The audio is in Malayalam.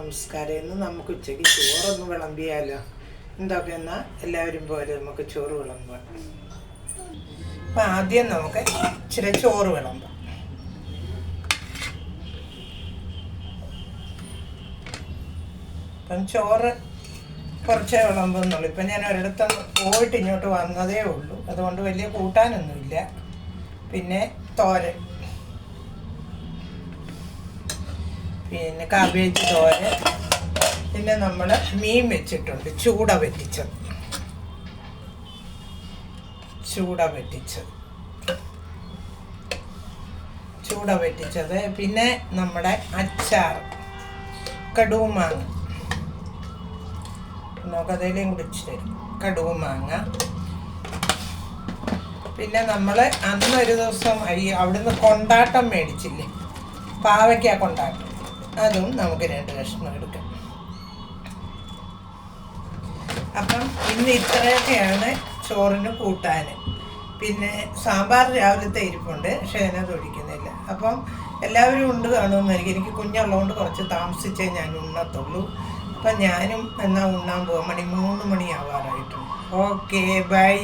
നമസ്കാരം. ഇന്ന് നമുക്ക് ഉച്ചയ്ക്ക് ചോറൊന്ന് വിളമ്പിയാലോ? എന്തൊക്കെ എന്നാൽ എല്ലാവരും പോലെ നമുക്ക് ചോറ് വിളമ്പാം. അപ്പം ആദ്യം നമുക്ക് ഇച്ചിരി ചോറ് വിളമ്പാം. അപ്പം ചോറ് കുറച്ചേ വിളമ്പുന്നുള്ളൂ. ഇപ്പം ഞാൻ ഒരിടത്തുനിന്ന് പോയിട്ട് ഇങ്ങോട്ട് വന്നതേ ഉള്ളൂ, അതുകൊണ്ട് വലിയ കൂട്ടാനൊന്നുമില്ല. പിന്നെ തോരൻ, പിന്നെ കാബേജ് തോരൻ, പിന്നെ നമ്മൾ മീൻ വെച്ചിട്ടുണ്ട്, ചൂട വറ്റിച്ചത്, പിന്നെ നമ്മുടെ അച്ചാർ കടുമാങ്ങ, നമുക്കതേലും കുടിച്ച് തരും കടുമാങ്ങ. പിന്നെ നമ്മൾ അന്നൊരു ദിവസം അവിടുന്ന് കൊണ്ടാട്ടം മേടിച്ചില്ലേ, പാവയ്ക്ക കൊണ്ടാട്ടം, അതും നമുക്ക് 2 കഷ്ണം എടുക്കാം. അപ്പം ഇന്ന് ഇത്രയൊക്കെയാണ് ചോറിന് കൂട്ടാൻ. പിന്നെ സാമ്പാർ രാവിലത്തെ ഇരിപ്പുണ്ട്, പക്ഷേ അതിനകത്ത് ഒഴിക്കുന്നില്ല. അപ്പം എല്ലാവരും ഉണ്ട് കാണുമെന്നായിരിക്കും. എനിക്ക് കുഞ്ഞുള്ളതുകൊണ്ട് കുറച്ച് താമസിച്ചേ ഞാൻ ഉണ്ണത്തുള്ളൂ. അപ്പം ഞാനും എന്നാൽ ഉണ്ണാൻ പോകാൻ 3 മണിയാവാറായിട്ടുണ്ട്. Okay, by.